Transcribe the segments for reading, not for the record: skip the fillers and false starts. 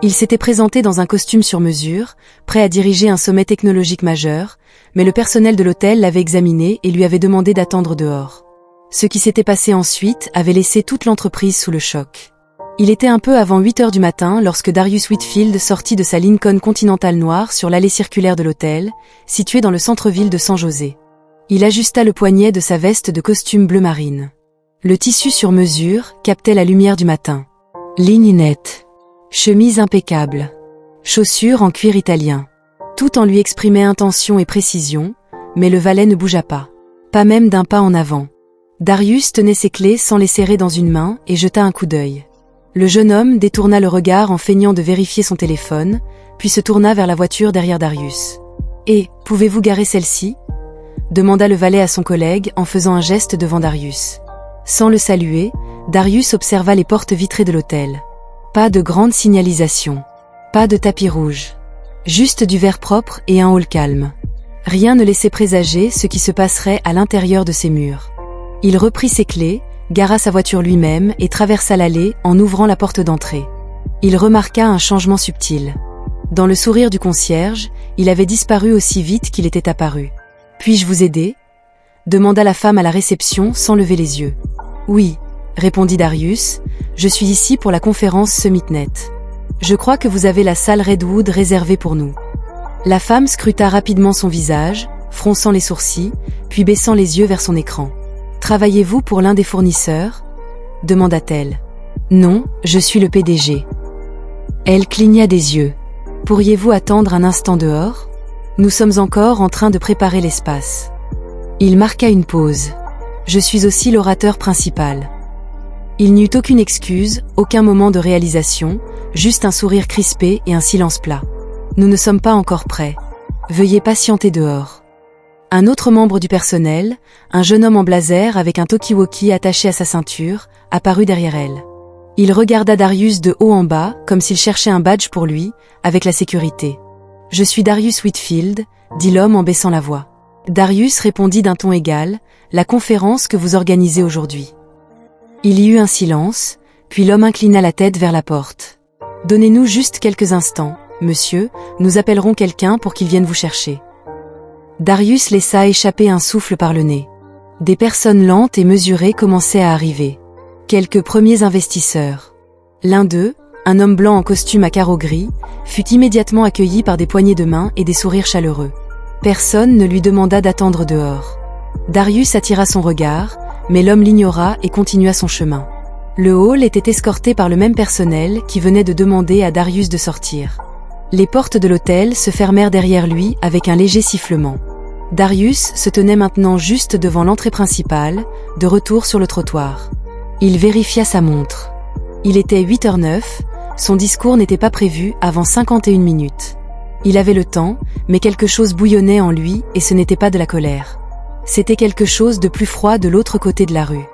Il s'était présenté dans un costume sur mesure, prêt à diriger un sommet technologique majeur, mais le personnel de l'hôtel l'avait examiné et lui avait demandé d'attendre dehors. Ce qui s'était passé ensuite avait laissé toute l'entreprise sous le choc. Il était un peu avant 8 heures du matin lorsque Darius Whitfield sortit de sa Lincoln Continental noire sur l'allée circulaire de l'hôtel, située dans le centre-ville de San José. Il ajusta le poignet de sa veste de costume bleu marine. Le tissu sur mesure captait la lumière du matin. Ligne nette. Chemise impeccable. Chaussures en cuir italien. Tout en lui exprimait intention et précision, mais le valet ne bougea pas. Pas même d'un pas en avant. Darius tenait ses clés sans les serrer dans une main et jeta un coup d'œil. Le jeune homme détourna le regard en feignant de vérifier son téléphone, puis se tourna vers la voiture derrière Darius. « Et, pouvez-vous garer celle-ci » demanda le valet à son collègue en faisant un geste devant Darius. Sans le saluer, Darius observa les portes vitrées de l'hôtel. Pas de grande signalisation. Pas de tapis rouge. Juste du verre propre et un hall calme. Rien ne laissait présager ce qui se passerait à l'intérieur de ces murs. Il reprit ses clés, gara sa voiture lui-même et traversa l'allée en ouvrant la porte d'entrée. Il remarqua un changement subtil. Dans le sourire du concierge, il avait disparu aussi vite qu'il était apparu. « Puis-je vous aider » demanda la femme à la réception sans lever les yeux. « Oui » répondit Darius, « je suis ici pour la conférence SummitNet. Je crois que vous avez la salle Redwood réservée pour nous. » La femme scruta rapidement son visage, fronçant les sourcils, puis baissant les yeux vers son écran. « Travaillez-vous pour l'un des fournisseurs » demanda-t-elle. « Non, je suis le PDG. » Elle cligna des yeux. « Pourriez-vous attendre un instant dehors ? Nous sommes encore en train de préparer l'espace. » Il marqua une pause. « Je suis aussi l'orateur principal. » Il n'y eut aucune excuse, aucun moment de réalisation, juste un sourire crispé et un silence plat. « Nous ne sommes pas encore prêts. Veuillez patienter dehors. » Un autre membre du personnel, un jeune homme en blazer avec un talkie-walkie attaché à sa ceinture, apparut derrière elle. Il regarda Darius de haut en bas, comme s'il cherchait un badge pour lui, avec la sécurité. « Je suis Darius Whitfield » dit l'homme en baissant la voix. Darius répondit d'un ton égal, « La conférence que vous organisez aujourd'hui. » Il y eut un silence, puis l'homme inclina la tête vers la porte. « Donnez-nous juste quelques instants, monsieur, nous appellerons quelqu'un pour qu'il vienne vous chercher. » Darius laissa échapper un souffle par le nez. Des personnes lentes et mesurées commençaient à arriver. Quelques premiers investisseurs. L'un d'eux, un homme blanc en costume à carreaux gris, fut immédiatement accueilli par des poignées de main et des sourires chaleureux. Personne ne lui demanda d'attendre dehors. Darius attira son regard, mais l'homme l'ignora et continua son chemin. Le hall était escorté par le même personnel qui venait de demander à Darius de sortir. Les portes de l'hôtel se fermèrent derrière lui avec un léger sifflement. Darius se tenait maintenant juste devant l'entrée principale, de retour sur le trottoir. Il vérifia sa montre. Il était 8h09, son discours n'était pas prévu avant 51 minutes. Il avait le temps, mais quelque chose bouillonnait en lui et ce n'était pas de la colère. C'était quelque chose de plus froid de l'autre côté de la rue.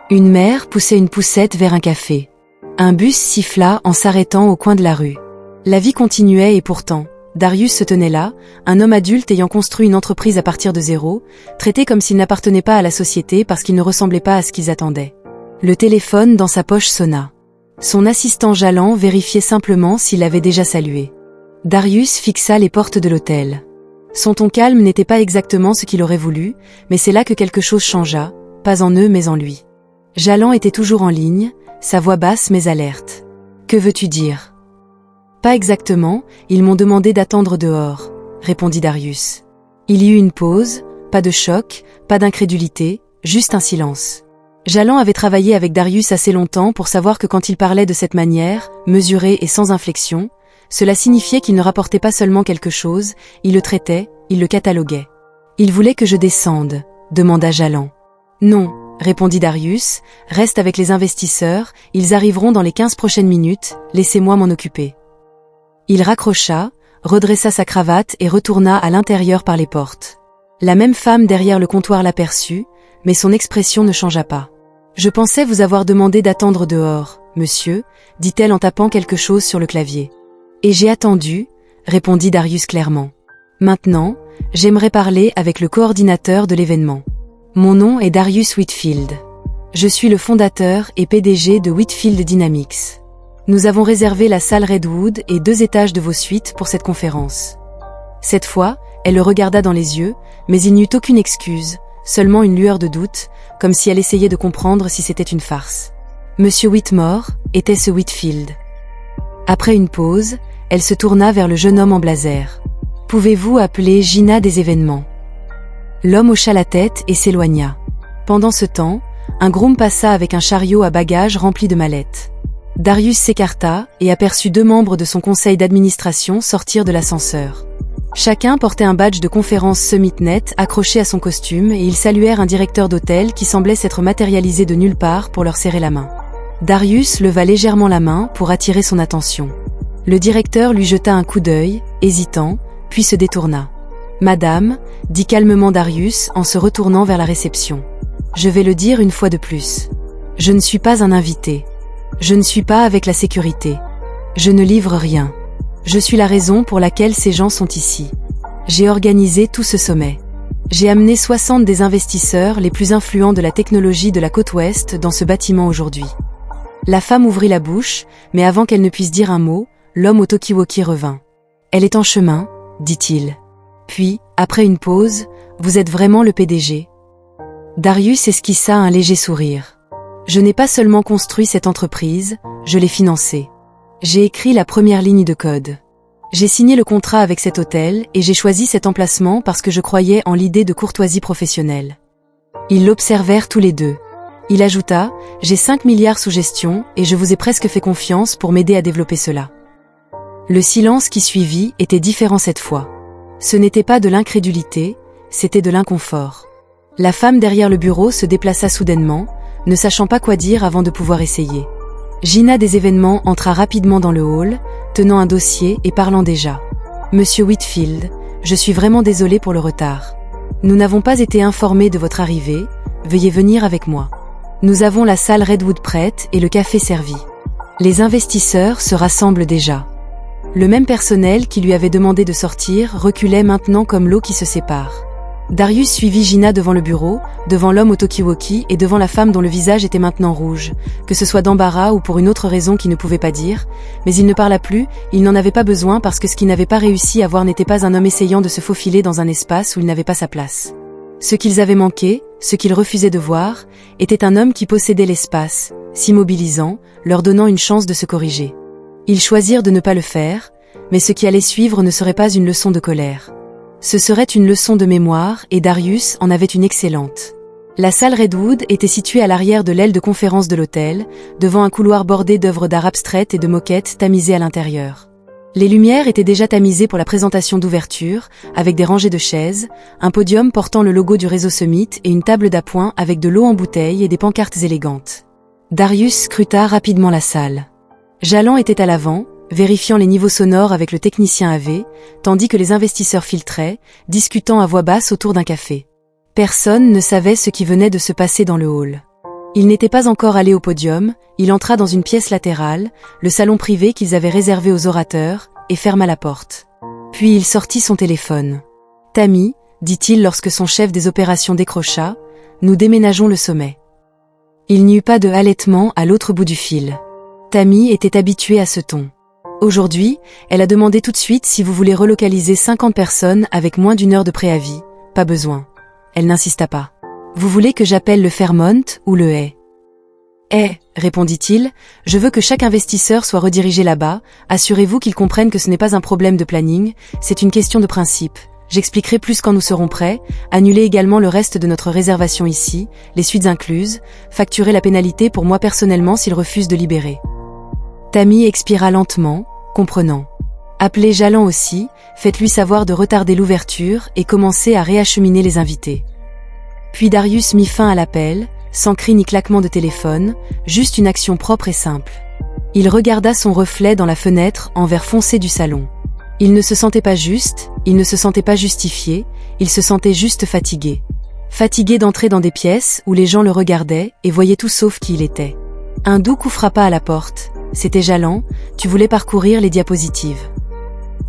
Une mère poussait une poussette vers un café. Un bus siffla en s'arrêtant au coin de la rue. La vie continuait et pourtant, Darius se tenait là, un homme adulte ayant construit une entreprise à partir de zéro, traité comme s'il n'appartenait pas à la société parce qu'il ne ressemblait pas à ce qu'ils attendaient. Le téléphone dans sa poche sonna. Son assistant Jalan vérifiait simplement s'il avait déjà salué. Darius fixa les portes de l'hôtel. Son ton calme n'était pas exactement ce qu'il aurait voulu, mais c'est là que quelque chose changea, pas en eux mais en lui. Jalan était toujours en ligne, sa voix basse mais alerte. « Que veux-tu dire ?»« Pas exactement, ils m'ont demandé d'attendre dehors, » répondit Darius. Il y eut une pause, pas de choc, pas d'incrédulité, juste un silence. Jalan avait travaillé avec Darius assez longtemps pour savoir que quand il parlait de cette manière, mesurée et sans inflexion, cela signifiait qu'il ne rapportait pas seulement quelque chose, il le traitait, il le cataloguait. « Il voulait que je descende » demanda Jalan. « Non » répondit Darius, « reste avec les investisseurs, ils arriveront dans les 15 prochaines minutes, laissez-moi m'en occuper. » Il raccrocha, redressa sa cravate et retourna à l'intérieur par les portes. La même femme derrière le comptoir l'aperçut, mais son expression ne changea pas. « Je pensais vous avoir demandé d'attendre dehors, monsieur, » dit-elle en tapant quelque chose sur le clavier. « Et j'ai attendu, » répondit Darius clairement. « Maintenant, j'aimerais parler avec le coordinateur de l'événement. Mon nom est Darius Whitfield. Je suis le fondateur et PDG de Whitfield Dynamics. Nous avons réservé la salle Redwood et 2 étages de vos suites pour cette conférence. » Cette fois, elle le regarda dans les yeux, mais il n'y eut aucune excuse, seulement une lueur de doute, comme si elle essayait de comprendre si c'était une farce. Monsieur Whitmore était ce Whitfield. Après une pause, elle se tourna vers le jeune homme en blazer. « Pouvez-vous appeler Gina des événements ?» L'homme hocha la tête et s'éloigna. Pendant ce temps, un groom passa avec un chariot à bagages rempli de mallettes. Darius s'écarta et aperçut 2 membres de son conseil d'administration sortir de l'ascenseur. Chacun portait un badge de conférence SummitNet accroché à son costume et ils saluèrent un directeur d'hôtel qui semblait s'être matérialisé de nulle part pour leur serrer la main. Darius leva légèrement la main pour attirer son attention. Le directeur lui jeta un coup d'œil, hésitant, puis se détourna. « Madame », dit calmement Darius en se retournant vers la réception. « Je vais le dire une fois de plus. Je ne suis pas un invité. Je ne suis pas avec la sécurité. Je ne livre rien. Je suis la raison pour laquelle ces gens sont ici. J'ai organisé tout ce sommet. J'ai amené 60 des investisseurs les plus influents de la technologie de la côte ouest dans ce bâtiment aujourd'hui. » La femme ouvrit la bouche, mais avant qu'elle ne puisse dire un mot, l'homme au talkie-walkie revint. « Elle est en chemin, » dit-il. Puis, après une pause, « Vous êtes vraiment le PDG ?» Darius esquissa un léger sourire. « Je n'ai pas seulement construit cette entreprise, je l'ai financée. J'ai écrit la première ligne de code. J'ai signé le contrat avec cet hôtel et j'ai choisi cet emplacement parce que je croyais en l'idée de courtoisie professionnelle. » Ils l'observèrent tous les deux. Il ajouta, « J'ai 5 milliards sous gestion et je vous ai presque fait confiance pour m'aider à développer cela. » Le silence qui suivit était différent cette fois. Ce n'était pas de l'incrédulité, c'était de l'inconfort. La femme derrière le bureau se déplaça soudainement, ne sachant pas quoi dire avant de pouvoir essayer. Gina des événements entra rapidement dans le hall, tenant un dossier et parlant déjà. « Monsieur Whitfield, je suis vraiment désolée pour le retard. Nous n'avons pas été informés de votre arrivée, veuillez venir avec moi. Nous avons la salle Redwood prête et le café servi. Les investisseurs se rassemblent déjà. » Le même personnel qui lui avait demandé de sortir reculait maintenant comme l'eau qui se sépare. Darius suivit Gina devant le bureau, devant l'homme au talkie-walkie et devant la femme dont le visage était maintenant rouge, que ce soit d'embarras ou pour une autre raison qu'il ne pouvait pas dire, mais il ne parla plus, il n'en avait pas besoin parce que ce qu'il n'avait pas réussi à voir n'était pas un homme essayant de se faufiler dans un espace où il n'avait pas sa place. Ce qu'ils avaient manqué, ce qu'ils refusaient de voir, était un homme qui possédait l'espace, s'immobilisant, leur donnant une chance de se corriger. Ils choisirent de ne pas le faire, mais ce qui allait suivre ne serait pas une leçon de colère. Ce serait une leçon de mémoire et Darius en avait une excellente. La salle Redwood était située à l'arrière de l'aile de conférence de l'hôtel, devant un couloir bordé d'œuvres d'art abstraites et de moquettes tamisées à l'intérieur. Les lumières étaient déjà tamisées pour la présentation d'ouverture, avec des rangées de chaises, un podium portant le logo du réseau Summit et une table d'appoint avec de l'eau en bouteille et des pancartes élégantes. Darius scruta rapidement la salle. Jallan était à l'avant, vérifiant les niveaux sonores avec le technicien AV, tandis que les investisseurs filtraient, discutant à voix basse autour d'un café. Personne ne savait ce qui venait de se passer dans le hall. Il n'était pas encore allé au podium, il entra dans une pièce latérale, le salon privé qu'ils avaient réservé aux orateurs, et ferma la porte. Puis il sortit son téléphone. « Tammy, dit-il lorsque son chef des opérations décrocha, nous déménageons le sommet. » Il n'y eut pas de halètement à l'autre bout du fil. Tammy était habituée à ce ton. Aujourd'hui, elle a demandé tout de suite si vous voulez relocaliser 50 personnes avec moins d'1 heure de préavis. Pas besoin. Elle n'insista pas. Vous voulez que j'appelle le Fairmont ou le Hay? Répondit-il, je veux que chaque investisseur soit redirigé là-bas, assurez-vous qu'ils comprennent que ce n'est pas un problème de planning, c'est une question de principe. J'expliquerai plus quand nous serons prêts, annuler également le reste de notre réservation ici, les suites incluses, facturer la pénalité pour moi personnellement s'ils refusent de libérer. Tammy expira lentement, comprenant. Appelez Jallan aussi, faites-lui savoir de retarder l'ouverture et commencez à réacheminer les invités. Puis Darius mit fin à l'appel, sans cri ni claquement de téléphone, juste une action propre et simple. Il regarda son reflet dans la fenêtre en vert foncé du salon. Il ne se sentait pas juste, il ne se sentait pas justifié, il se sentait juste fatigué. Fatigué d'entrer dans des pièces où les gens le regardaient et voyaient tout sauf qui il était. Un doux coup frappa à la porte. C'était Jallan, tu voulais parcourir les diapositives.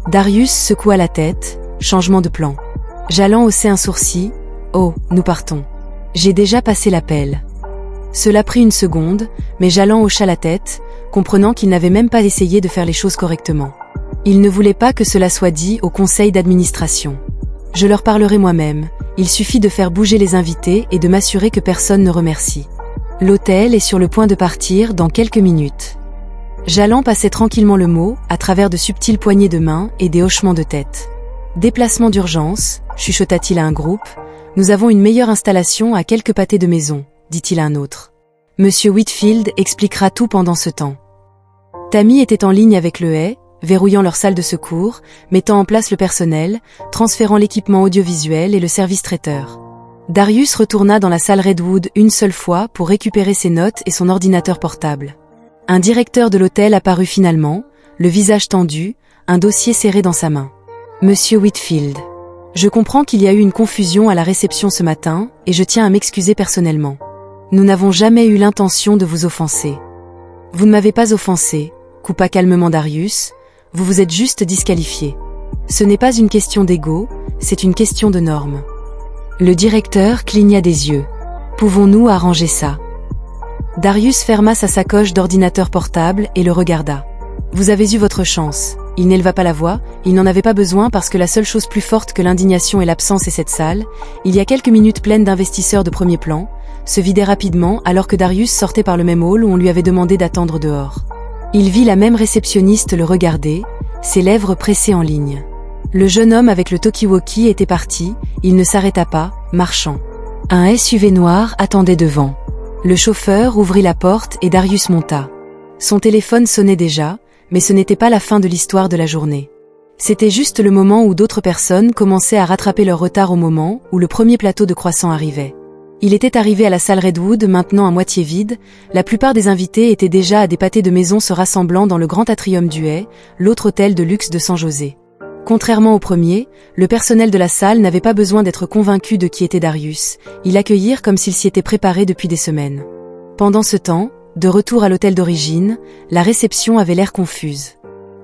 Darius secoua la tête, changement de plan. Jallan haussait un sourcil. Oh, nous partons. J'ai déjà passé l'appel. Cela prit une seconde, mais Jallan hocha la tête, comprenant qu'il n'avait même pas essayé de faire les choses correctement. Il ne voulait pas que cela soit dit au conseil d'administration. Je leur parlerai moi-même, il suffit de faire bouger les invités et de m'assurer que personne ne remercie. L'hôtel est sur le point de partir dans quelques minutes. Jalland passait tranquillement le mot, à travers de subtiles poignées de main et des hochements de tête. Déplacement d'urgence, chuchota-t-il à un groupe, nous avons une meilleure installation à quelques pâtés de maison, dit-il à un autre. Monsieur Whitfield expliquera tout pendant ce temps. Tammy était en ligne avec le Hay, verrouillant leur salle de secours, mettant en place le personnel, transférant l'équipement audiovisuel et le service traiteur. Darius retourna dans la salle Redwood une seule fois pour récupérer ses notes et son ordinateur portable. Un directeur de l'hôtel apparut finalement, le visage tendu, un dossier serré dans sa main. Monsieur Whitfield. Je comprends qu'il y a eu une confusion à la réception ce matin, et je tiens à m'excuser personnellement. Nous n'avons jamais eu l'intention de vous offenser. Vous ne m'avez pas offensé, coupa calmement Darius, vous vous êtes juste disqualifié. Ce n'est pas une question d'ego, c'est une question de normes. Le directeur cligna des yeux. Pouvons-nous arranger ça? Darius ferma sa sacoche d'ordinateur portable et le regarda. Vous avez eu votre chance. Il n'éleva pas la voix, il n'en avait pas besoin parce que la seule chose plus forte que l'indignation et l'absence est cette salle, il y a quelques minutes pleines d'investisseurs de premier plan, se vidait rapidement alors que Darius sortait par le même hall où on lui avait demandé d'attendre dehors. Il vit la même réceptionniste le regarder, ses lèvres pressées en ligne. Le jeune homme avec le talkie-walkie était parti, il ne s'arrêta pas, marchant. Un SUV noir attendait devant. Le chauffeur ouvrit la porte et Darius monta. Son téléphone sonnait déjà, mais ce n'était pas la fin de l'histoire de la journée. C'était juste le moment où d'autres personnes commençaient à rattraper leur retard au moment où le premier plateau de croissants arrivait. Il était arrivé à la salle Redwood, maintenant à moitié vide, la plupart des invités étaient déjà à des pâtés de maison se rassemblant dans le grand atrium du Hay, l'autre hôtel de luxe de San José. Contrairement au premier, le personnel de la salle n'avait pas besoin d'être convaincu de qui était Darius, ils l'accueillirent comme s'il s'y était préparé depuis des semaines. Pendant ce temps, de retour à l'hôtel d'origine, la réception avait l'air confuse.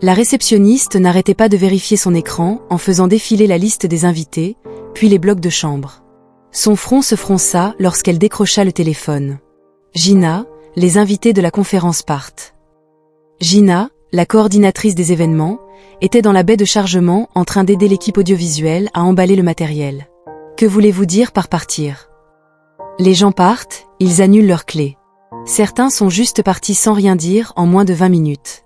La réceptionniste n'arrêtait pas de vérifier son écran en faisant défiler la liste des invités, puis les blocs de chambre. Son front se fronça lorsqu'elle décrocha le téléphone. Gina, les invités de la conférence partent. Gina, la coordinatrice des événements, était dans la baie de chargement en train d'aider l'équipe audiovisuelle à emballer le matériel. Que voulez-vous dire par partir? Les gens partent, ils annulent leurs clés. Certains sont juste partis sans rien dire en moins de 20 minutes.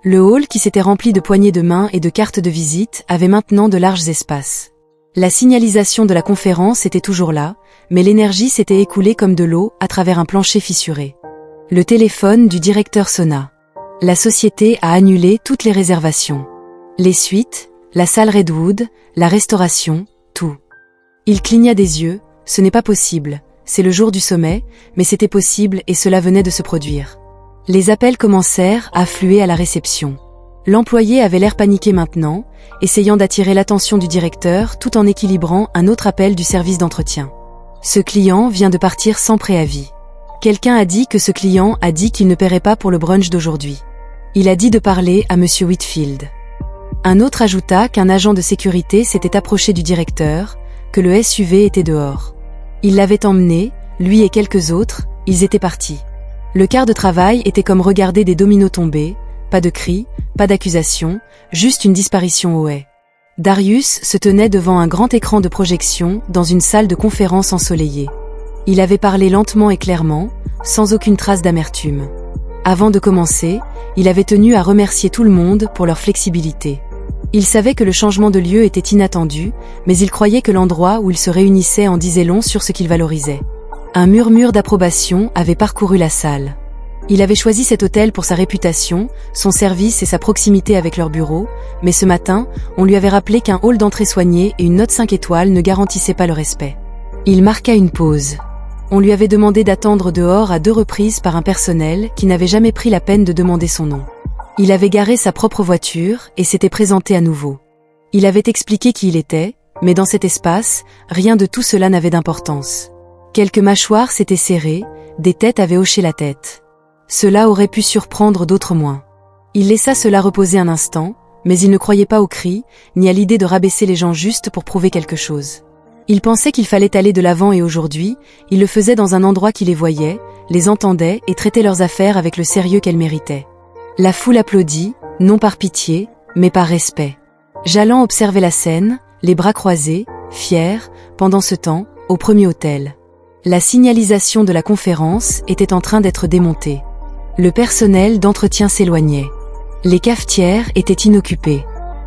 Le hall qui s'était rempli de poignées de main et de cartes de visite avait maintenant de larges espaces. La signalisation de la conférence était toujours là, mais l'énergie s'était écoulée comme de l'eau à travers un plancher fissuré. Le téléphone du directeur sonna. La société a annulé toutes les réservations. Les suites, la salle Redwood, la restauration, tout. Il cligna des yeux, ce n'est pas possible, c'est le jour du sommet, mais c'était possible et cela venait de se produire. Les appels commencèrent à affluer à la réception. L'employé avait l'air paniqué maintenant, essayant d'attirer l'attention du directeur tout en équilibrant un autre appel du service d'entretien. Ce client vient de partir sans préavis. Quelqu'un a dit que ce client a dit qu'il ne paierait pas pour le brunch d'aujourd'hui. Il a dit de parler à Monsieur Whitfield. Un autre ajouta qu'un agent de sécurité s'était approché du directeur, que le SUV était dehors. Il l'avait emmené, lui et quelques autres, ils étaient partis. Le quart de travail était comme regarder des dominos tomber, pas de cris, pas d'accusations, juste une disparition au Hay. Darius se tenait devant un grand écran de projection dans une salle de conférence ensoleillée. Il avait parlé lentement et clairement, sans aucune trace d'amertume. Avant de commencer, il avait tenu à remercier tout le monde pour leur flexibilité. Il savait que le changement de lieu était inattendu, mais il croyait que l'endroit où ils se réunissaient en disait long sur ce qu'il valorisait. Un murmure d'approbation avait parcouru la salle. Il avait choisi cet hôtel pour sa réputation, son service et sa proximité avec leur bureau, mais ce matin, on lui avait rappelé qu'un hall d'entrée soigné et une note 5 étoiles ne garantissaient pas le respect. Il marqua une pause. On lui avait demandé d'attendre dehors à 2 reprises par un personnel qui n'avait jamais pris la peine de demander son nom. Il avait garé sa propre voiture et s'était présenté à nouveau. Il avait expliqué qui il était, mais dans cet espace, rien de tout cela n'avait d'importance. Quelques mâchoires s'étaient serrées, des têtes avaient hoché la tête. Cela aurait pu surprendre d'autres moins. Il laissa cela reposer un instant, mais il ne croyait pas aux cris, ni à l'idée de rabaisser les gens juste pour prouver quelque chose. Il pensait qu'il fallait aller de l'avant et aujourd'hui, il le faisait dans un endroit qui les voyait, les entendait et traitait leurs affaires avec le sérieux qu'elles méritaient. La foule applaudit, non par pitié, mais par respect. Jalland observait la scène, les bras croisés, fier, pendant ce temps, au premier hôtel. La signalisation de la conférence était en train d'être démontée. Le personnel d'entretien s'éloignait. Les cafetières étaient inoccupées.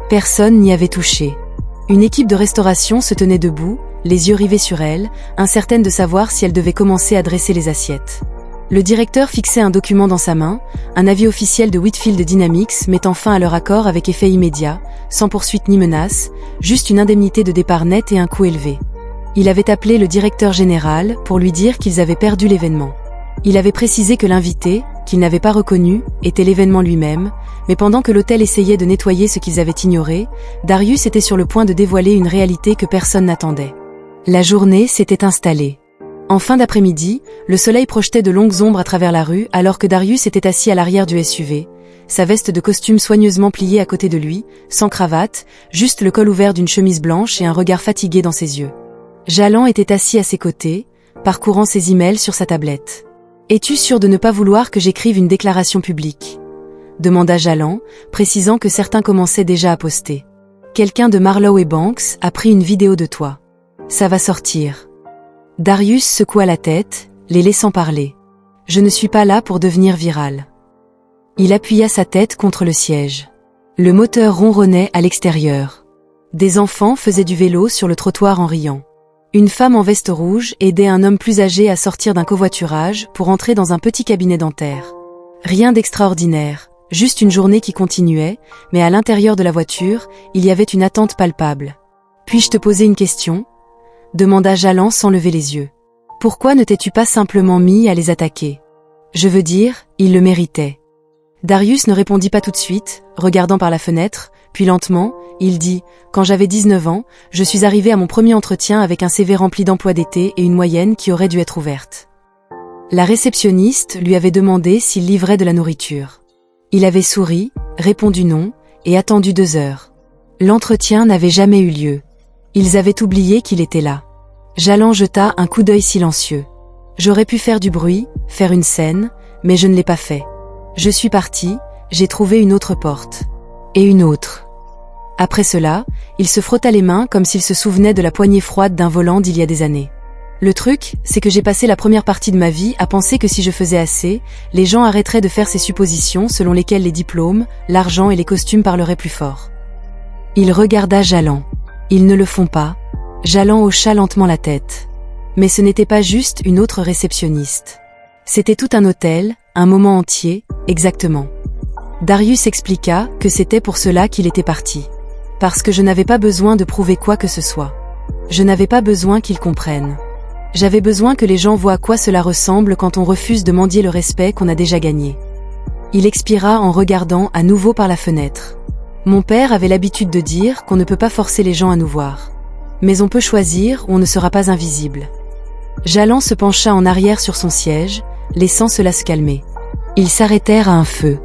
Personne n'y avait touché. Une équipe de restauration se tenait debout, les yeux rivés sur elle, incertaine de savoir si elle devait commencer à dresser les assiettes. Le directeur fixait un document dans sa main, un avis officiel de Whitfield Dynamics mettant fin à leur accord avec effet immédiat, sans poursuite ni menace, juste une indemnité de départ nette et un coût élevé. Il avait appelé le directeur général pour lui dire qu'ils avaient perdu l'événement. Il avait précisé que l'invité, qu'il n'avait pas reconnu, était l'événement lui-même, mais pendant que l'hôtel essayait de nettoyer ce qu'ils avaient ignoré, Darius était sur le point de dévoiler une réalité que personne n'attendait. La journée s'était installée. En fin d'après-midi, le soleil projetait de longues ombres à travers la rue alors que Darius était assis à l'arrière du SUV, sa veste de costume soigneusement pliée à côté de lui, sans cravate, juste le col ouvert d'une chemise blanche et un regard fatigué dans ses yeux. Jalland était assis à ses côtés, parcourant ses emails sur sa tablette. « Es-tu sûr de ne pas vouloir que j'écrive une déclaration publique ?» demanda Jalland, précisant que certains commençaient déjà à poster. « Quelqu'un de Marlowe et Banks a pris une vidéo de toi. Ça va sortir. » Darius secoua la tête, les laissant parler. « Je ne suis pas là pour devenir viral. » Il appuya sa tête contre le siège. Le moteur ronronnait à l'extérieur. Des enfants faisaient du vélo sur le trottoir en riant. Une femme en veste rouge aidait un homme plus âgé à sortir d'un covoiturage pour entrer dans un petit cabinet dentaire. Rien d'extraordinaire, juste une journée qui continuait, mais à l'intérieur de la voiture, il y avait une attente palpable. « Puis-je te poser une question ?» demanda Jalland sans lever les yeux. « Pourquoi ne t'es-tu pas simplement mis à les attaquer ? Je veux dire, ils le méritaient. » Darius ne répondit pas tout de suite, regardant par la fenêtre, puis lentement, il dit « Quand j'avais 19 ans, je suis arrivé à mon premier entretien avec un CV rempli d'emplois d'été et une moyenne qui aurait dû être ouverte. » La réceptionniste lui avait demandé s'il livrait de la nourriture. Il avait souri, répondu non, et attendu 2 heures. L'entretien n'avait jamais eu lieu. Ils avaient oublié qu'il était là. Jalland jeta un coup d'œil silencieux. J'aurais pu faire du bruit, faire une scène, mais je ne l'ai pas fait. Je suis parti, j'ai trouvé une autre porte. Et une autre. Après cela, il se frotta les mains comme s'il se souvenait de la poignée froide d'un volant d'il y a des années. Le truc, c'est que j'ai passé la première partie de ma vie à penser que si je faisais assez, les gens arrêteraient de faire ces suppositions selon lesquelles les diplômes, l'argent et les costumes parleraient plus fort. Il regarda Jalland. Ils ne le font pas. Jalland hocha lentement la tête. Mais ce n'était pas juste une autre réceptionniste. C'était tout un hôtel, un moment entier, exactement. Darius expliqua que c'était pour cela qu'il était parti. Parce que je n'avais pas besoin de prouver quoi que ce soit. Je n'avais pas besoin qu'ils comprennent. J'avais besoin que les gens voient à quoi cela ressemble quand on refuse de mendier le respect qu'on a déjà gagné. Il expira en regardant à nouveau par la fenêtre. Mon père avait l'habitude de dire qu'on ne peut pas forcer les gens à nous voir. Mais on peut choisir ou on ne sera pas invisible. Jalland se pencha en arrière sur son siège, laissant cela se calmer. Ils s'arrêtèrent à un feu.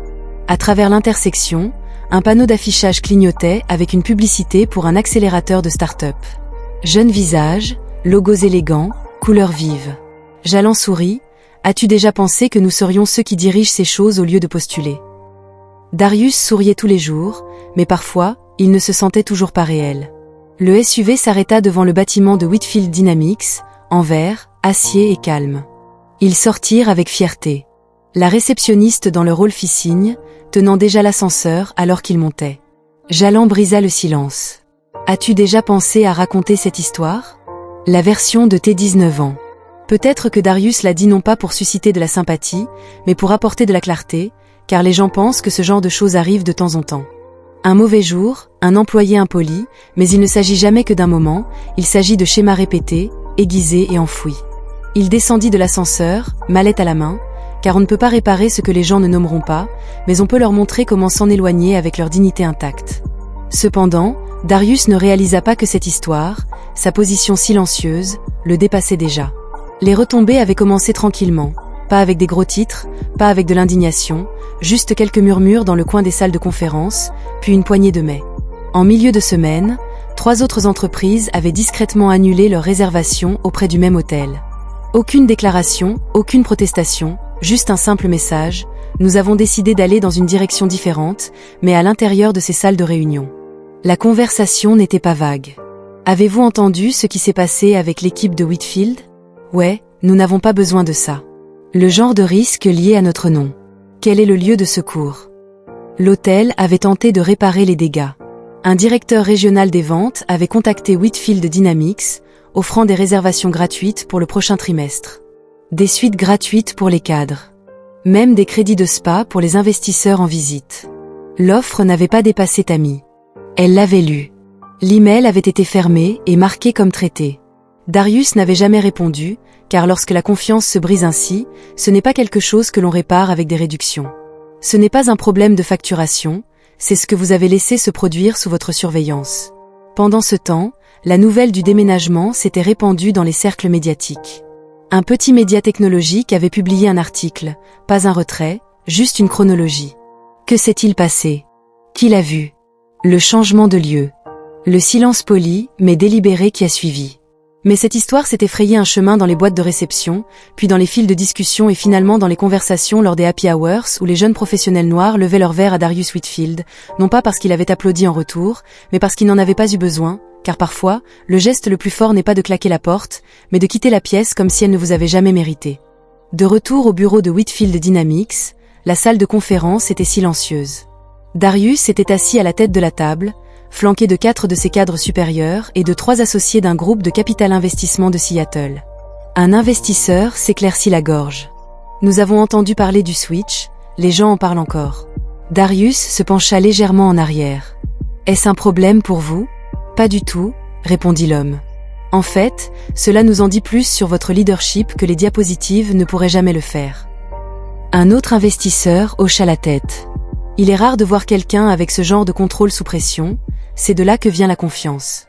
À travers l'intersection, un panneau d'affichage clignotait avec une publicité pour un accélérateur de start-up. Jeunes visages, logos élégants, couleurs vives. Jalland sourit. As-tu déjà pensé que nous serions ceux qui dirigent ces choses au lieu de postuler ? Darius souriait tous les jours, mais parfois, il ne se sentait toujours pas réel. Le SUV s'arrêta devant le bâtiment de Whitfield Dynamics, en verre, acier et calme. Ils sortirent avec fierté. La réceptionniste dans le rôle fit signe, tenant déjà l'ascenseur alors qu'il montait. Jalland brisa le silence. « As-tu déjà pensé à raconter cette histoire ? La version de tes 19 ans. » Peut-être que Darius l'a dit non pas pour susciter de la sympathie, mais pour apporter de la clarté, car les gens pensent que ce genre de choses arrive de temps en temps. Un mauvais jour, un employé impoli, mais il ne s'agit jamais que d'un moment, il s'agit de schémas répétés, aiguisés et enfouis. Il descendit de l'ascenseur, mallette à la main, car on ne peut pas réparer ce que les gens ne nommeront pas, mais on peut leur montrer comment s'en éloigner avec leur dignité intacte. Cependant, Darius ne réalisa pas que cette histoire, sa position silencieuse, le dépassait déjà. Les retombées avaient commencé tranquillement, pas avec des gros titres, pas avec de l'indignation, juste quelques murmures dans le coin des salles de conférence, puis une poignée de mets. En milieu de semaine, 3 autres entreprises avaient discrètement annulé leurs réservations auprès du même hôtel. Aucune déclaration, aucune protestation, juste un simple message, Nous avons décidé d'aller dans une direction différente, mais à l'intérieur de ces salles de réunion. La conversation n'était pas vague. Avez-vous entendu ce qui s'est passé avec l'équipe de Whitfield? Ouais, nous n'avons pas besoin de ça. Le genre de risque lié à notre nom. Quel est le lieu de secours? L'hôtel avait tenté de réparer les dégâts. Un directeur régional des ventes avait contacté Whitfield Dynamics, offrant des réservations gratuites pour le prochain trimestre. Des suites gratuites pour les cadres. Même des crédits de spa pour les investisseurs en visite. L'offre n'avait pas dépassé Tammy. Elle l'avait lu. L'email avait été fermé et marqué comme traité. Darius n'avait jamais répondu, car lorsque la confiance se brise ainsi, ce n'est pas quelque chose que l'on répare avec des réductions. Ce n'est pas un problème de facturation, c'est ce que vous avez laissé se produire sous votre surveillance. Pendant ce temps, la nouvelle du déménagement s'était répandue dans les cercles médiatiques. Un petit média technologique avait publié un article, pas un retrait, juste une chronologie. Que s'est-il passé? Qui l'a vu? Le changement de lieu. Le silence poli, mais délibéré qui a suivi. Mais cette histoire s'était frayé un chemin dans les boîtes de réception, puis dans les fils de discussion et finalement dans les conversations lors des happy hours où les jeunes professionnels noirs levaient leur verre à Darius Whitfield, non pas parce qu'il avait applaudi en retour, mais parce qu'il n'en avait pas eu besoin, car parfois, le geste le plus fort n'est pas de claquer la porte, mais de quitter la pièce comme si elle ne vous avait jamais mérité. De retour au bureau de Whitfield Dynamics, la salle de conférence était silencieuse. Darius était assis à la tête de la table, flanqué de 4 de ses cadres supérieurs et de 3 associés d'un groupe de capital investissement de Seattle. Un investisseur s'éclaircit la gorge. Nous avons entendu parler du switch, les gens en parlent encore. Darius se pencha légèrement en arrière. Est-ce un problème pour vous? Pas du tout, répondit l'homme. En fait, cela nous en dit plus sur votre leadership que les diapositives ne pourraient jamais le faire. Un autre investisseur hocha la tête. Il est rare de voir quelqu'un avec ce genre de contrôle sous pression, c'est de là que vient la confiance.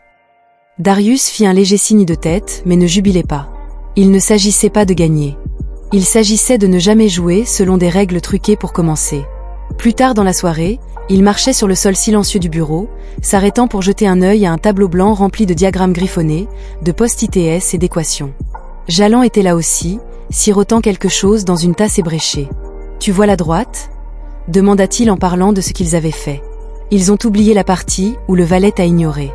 Darius fit un léger signe de tête, mais ne jubilait pas. Il ne s'agissait pas de gagner. Il s'agissait de ne jamais jouer selon des règles truquées pour commencer. Plus tard dans la soirée, il marchait sur le sol silencieux du bureau, s'arrêtant pour jeter un œil à un tableau blanc rempli de diagrammes griffonnés, de post-ITS et d'équations. Jallan était là aussi, sirotant quelque chose dans une tasse ébréchée. « Tu vois la droite ?» demanda-t-il en parlant de ce qu'ils avaient fait. Ils ont oublié la partie où le valet a ignoré.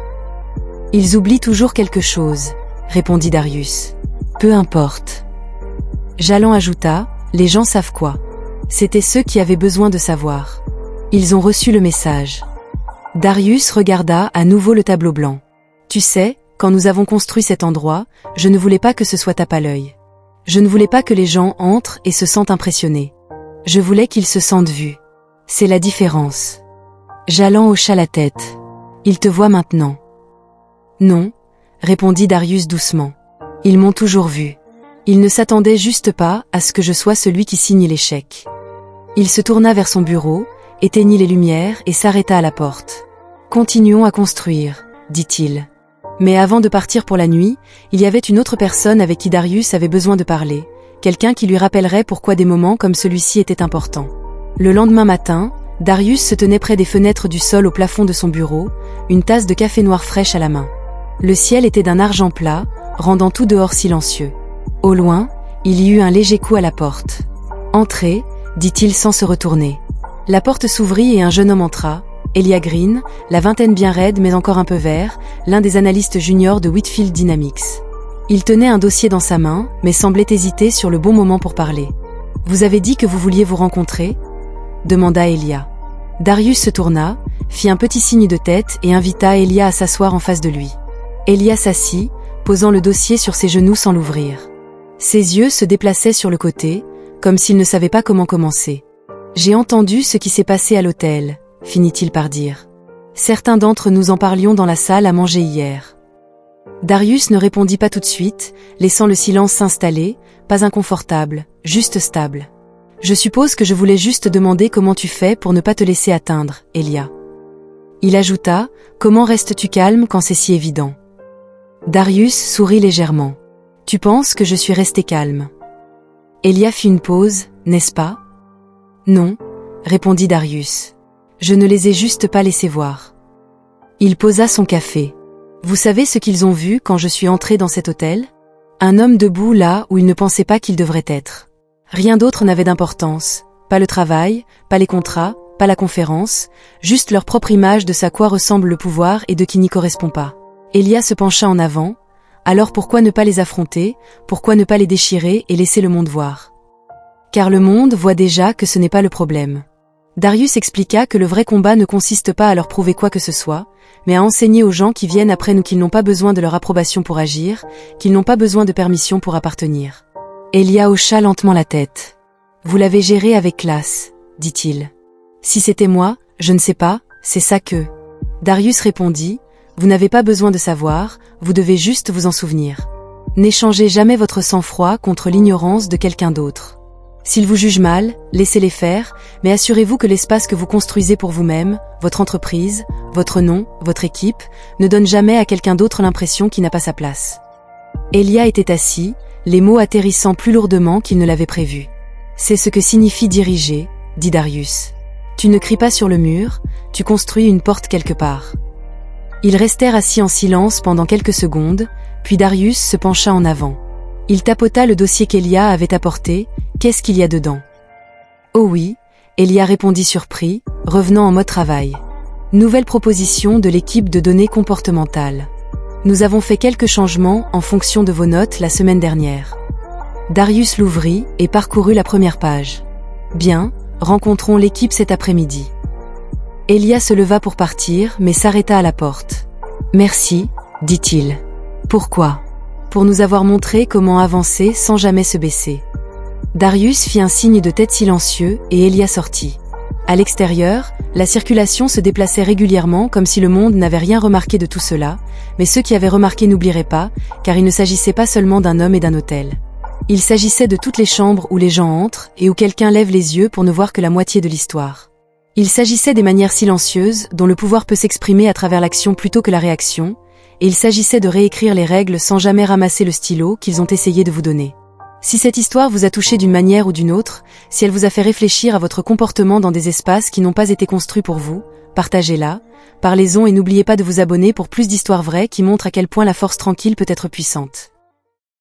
Ils oublient toujours quelque chose, répondit Darius. Peu importe. Jallan ajouta, les gens savent quoi. C'étaient ceux qui avaient besoin de savoir. Ils ont reçu le message. Darius regarda à nouveau le tableau blanc. Tu sais, quand nous avons construit cet endroit, je ne voulais pas que ce soit tape à l'œil. Je ne voulais pas que les gens entrent et se sentent impressionnés. Je voulais qu'ils se sentent vus. C'est la différence. Jallan hocha la tête. Il te voit maintenant. Non, répondit Darius doucement. Ils m'ont toujours vu. Ils ne s'attendaient juste pas à ce que je sois celui qui signe les chèques. Il se tourna vers son bureau, éteignit les lumières et s'arrêta à la porte. Continuons à construire, dit-il. Mais avant de partir pour la nuit, il y avait une autre personne avec qui Darius avait besoin de parler, quelqu'un qui lui rappellerait pourquoi des moments comme celui-ci étaient importants. Le lendemain matin, Darius se tenait près des fenêtres du sol au plafond de son bureau, une tasse de café noir fraîche à la main. Le ciel était d'un argent plat, rendant tout dehors silencieux. Au loin, il y eut un léger coup à la porte. « Entrez », dit-il sans se retourner. La porte s'ouvrit et un jeune homme entra, Elia Green, la vingtaine bien raide mais encore un peu vert, l'un des analystes juniors de Whitfield Dynamics. Il tenait un dossier dans sa main, mais semblait hésiter sur le bon moment pour parler. « Vous avez dit que vous vouliez vous rencontrer ?» demanda Elia. Darius se tourna, fit un petit signe de tête et invita Elia à s'asseoir en face de lui. Elia s'assit, posant le dossier sur ses genoux sans l'ouvrir. Ses yeux se déplaçaient sur le côté, comme s'il ne savait pas comment commencer. « J'ai entendu ce qui s'est passé à l'hôtel », finit-il par dire. « Certains d'entre nous en parlions dans la salle à manger hier. » Darius ne répondit pas tout de suite, laissant le silence s'installer, pas inconfortable, juste stable. « Je suppose que je voulais juste demander comment tu fais pour ne pas te laisser atteindre, Elia. » Il ajouta, « Comment restes-tu calme quand c'est si évident ?» Darius sourit légèrement. « Tu penses que je suis resté calme ?» Elia fit une pause, « N'est-ce pas ?»« Non, » répondit Darius. « Je ne les ai juste pas laissés voir. » Il posa son café. « Vous savez ce qu'ils ont vu quand je suis entré dans cet hôtel ? Un homme debout là où il ne pensait pas qu'il devrait être. Rien d'autre n'avait d'importance, Pas le travail, pas les contrats, pas la conférence, juste leur propre image de ce à quoi ressemble le pouvoir et de qui n'y correspond pas. Elia se pencha en avant. Alors pourquoi ne pas les affronter, pourquoi ne pas les déchirer et laisser le monde voir? Car le monde voit déjà que ce n'est pas le problème. Darius expliqua que le vrai combat ne consiste pas à leur prouver quoi que ce soit, mais à enseigner aux gens qui viennent après nous qu'ils n'ont pas besoin de leur approbation pour agir, qu'ils n'ont pas besoin de permission pour appartenir. Elia hocha lentement la tête. « Vous l'avez géré avec classe, dit-il. Si c'était moi, je ne sais pas, c'est ça que... » Darius répondit, « Vous n'avez pas besoin de savoir, vous devez juste vous en souvenir. N'échangez jamais votre sang-froid contre l'ignorance de quelqu'un d'autre. S'ils vous jugent mal, laissez-les faire, mais assurez-vous que l'espace que vous construisez pour vous-même, votre entreprise, votre nom, votre équipe, ne donne jamais à quelqu'un d'autre l'impression qu'il n'a pas sa place. » Elia était assis, les mots atterrissant plus lourdement qu'il ne l'avait prévu. « C'est ce que signifie diriger, » dit Darius. « Tu ne cries pas sur le mur, tu construis une porte quelque part. » Ils restèrent assis en silence pendant quelques secondes, puis Darius se pencha en avant. Il tapota le dossier qu'Elia avait apporté. « Qu'est-ce qu'il y a dedans ?»« Oh oui, » Elia répondit surpris, revenant en mode travail. « Nouvelle proposition de l'équipe de données comportementales. Nous avons fait quelques changements en fonction de vos notes la semaine dernière. » Darius l'ouvrit et parcourut la première page. « Bien, rencontrons l'équipe cet après-midi. » Elia se leva pour partir, mais s'arrêta à la porte. « Merci, » dit-il. « Pourquoi ? » « Pour nous avoir montré comment avancer sans jamais se baisser. » Darius fit un signe de tête silencieux et Elia sortit. À l'extérieur, la circulation se déplaçait régulièrement comme si le monde n'avait rien remarqué de tout cela, mais ceux qui avaient remarqué n'oublieraient pas, car il ne s'agissait pas seulement d'un homme et d'un hôtel. Il s'agissait de toutes les chambres où les gens entrent et où quelqu'un lève les yeux pour ne voir que la moitié de l'histoire. Il s'agissait des manières silencieuses dont le pouvoir peut s'exprimer à travers l'action plutôt que la réaction, et il s'agissait de réécrire les règles sans jamais ramasser le stylo qu'ils ont essayé de vous donner. Si cette histoire vous a touché d'une manière ou d'une autre, si elle vous a fait réfléchir à votre comportement dans des espaces qui n'ont pas été construits pour vous, partagez-la, parlez-en et n'oubliez pas de vous abonner pour plus d'histoires vraies qui montrent à quel point la force tranquille peut être puissante.